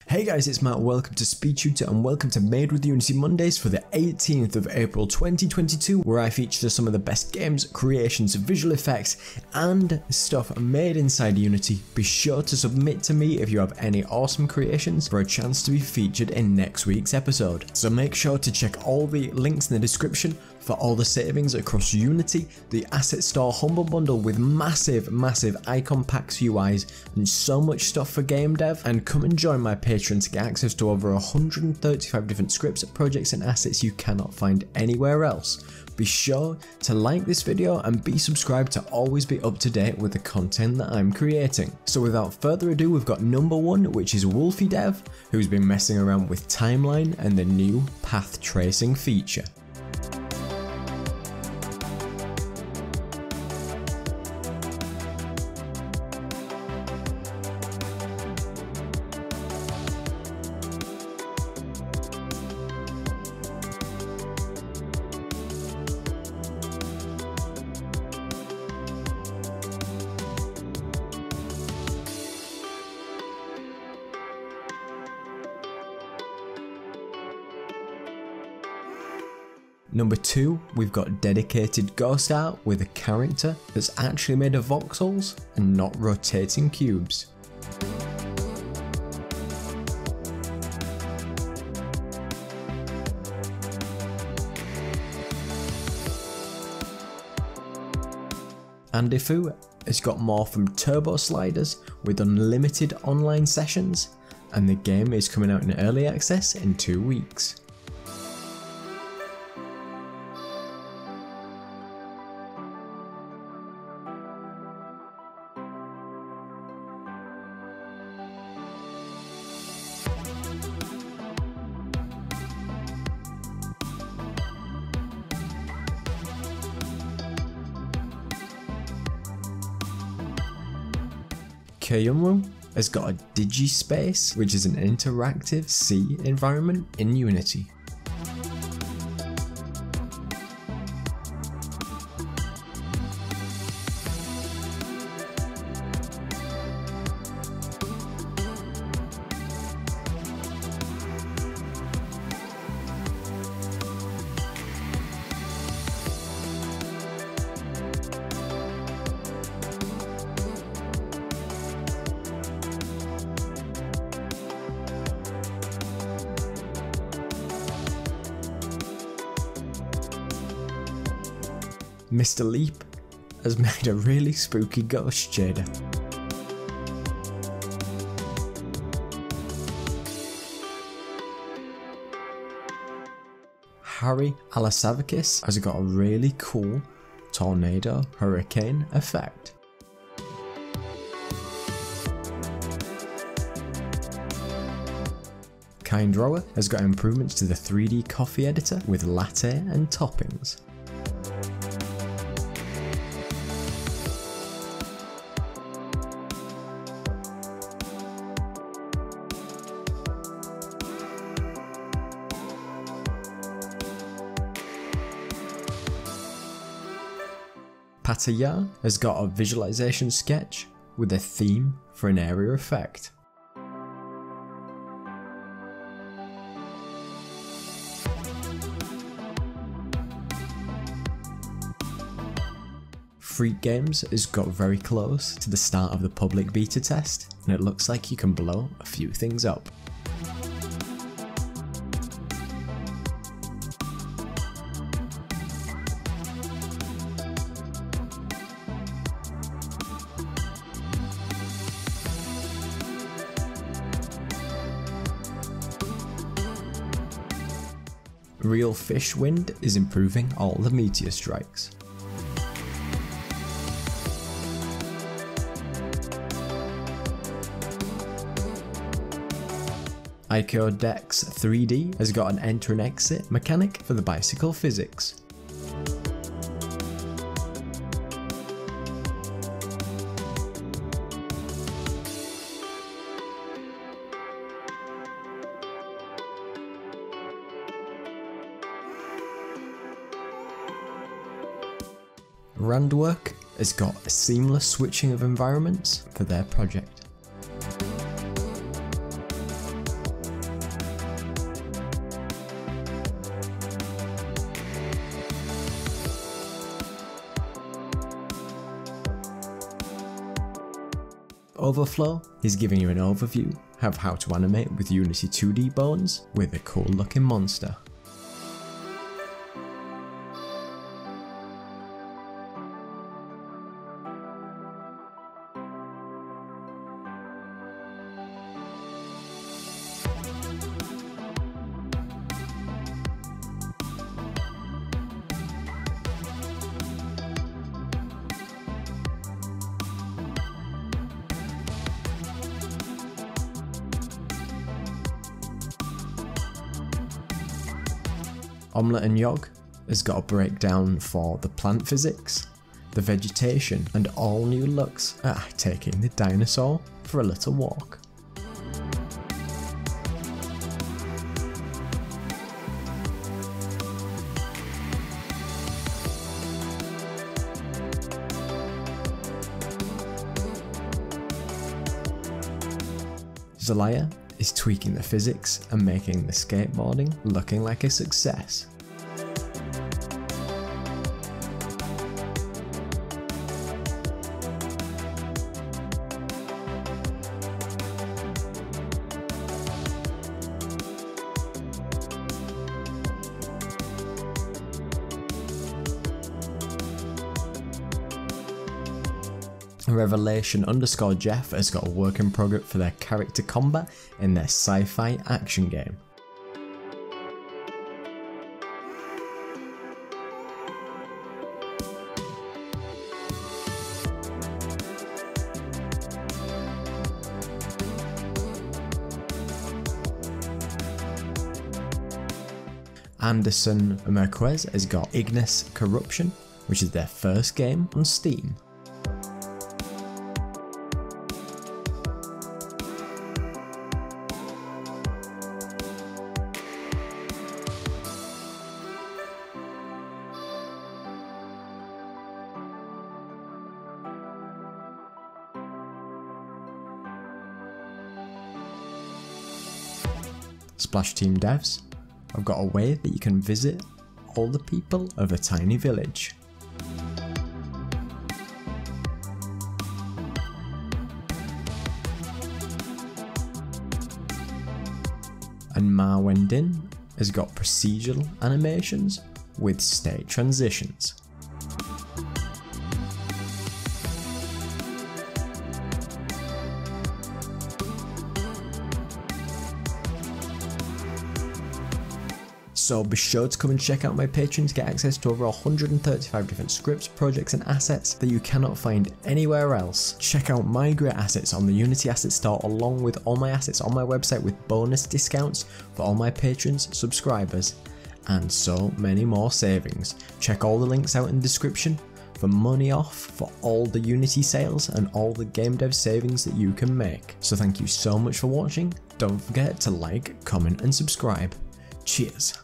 Hey guys, it's Matt, welcome to SpeedTutor and welcome to Made with Unity Mondays for the 18th of April 2022, where I feature some of the best games, creations, visual effects and stuff made inside Unity. Be sure to submit to me if you have any awesome creations for a chance to be featured in next week's episode. So make sure to check all the links in the description for all the savings across Unity, the Asset Store Humble Bundle with massive icon packs, UIs and so much stuff for game dev, and come and join my Patreon to get access to over 135 different scripts, projects and assets you cannot find anywhere else. Be sure to like this video and be subscribed to always be up to date with the content that I'm creating. So without further ado, we've got number one, which is Wolfie Dev, who's been messing around with timeline and the new path tracing feature. Number two, we've got dedicated ghost art with a character that's actually made of voxels and not rotating cubes. Andifu has got more from Turbo Sliders with unlimited online sessions, and the game is coming out in early access in 2 weeks. Kayumru has got a DigiSpace, which is an interactive sea environment in Unity. Mr. Leap has made a really spooky ghost shader. Harry Alasavakis has got a really cool tornado hurricane effect. Kindrower has got improvements to the 3D coffee editor with latte and toppings. Pataya has got a visualization sketch with a theme for an area effect. Freak Games has got very close to the start of the public beta test, and it looks like you can blow a few things up. Real Fish Wind is improving all the meteor strikes. ICO Dex 3D has got an enter and exit mechanic for the bicycle physics. Randwork has got a seamless switching of environments for their project. Overflow is giving you an overview of how to animate with Unity 2D bones with a cool looking monster. Omelette and Yogg has got a breakdown for the plant physics, the vegetation, and all new looks at taking the dinosaur for a little walk. Zelaya is tweaking the physics and making the skateboarding looking like a success. Revelation_Jeff has got a work in progress for their character combat in their sci-fi action game. Anderson Marquez has got Ignis Corruption, which is their first game on Steam. Splash Team devs have got a way that you can visit all the people of a tiny village. And Ma Wendin has got procedural animations with state transitions. So be sure to come and check out my Patreon to get access to over 135 different scripts, projects and assets that you cannot find anywhere else. Check out my great assets on the Unity Asset Store along with all my assets on my website with bonus discounts for all my patrons, subscribers and so many more savings. Check all the links out in the description for money off for all the Unity sales and all the game dev savings that you can make. So thank you so much for watching. Don't forget to like, comment and subscribe. Cheers.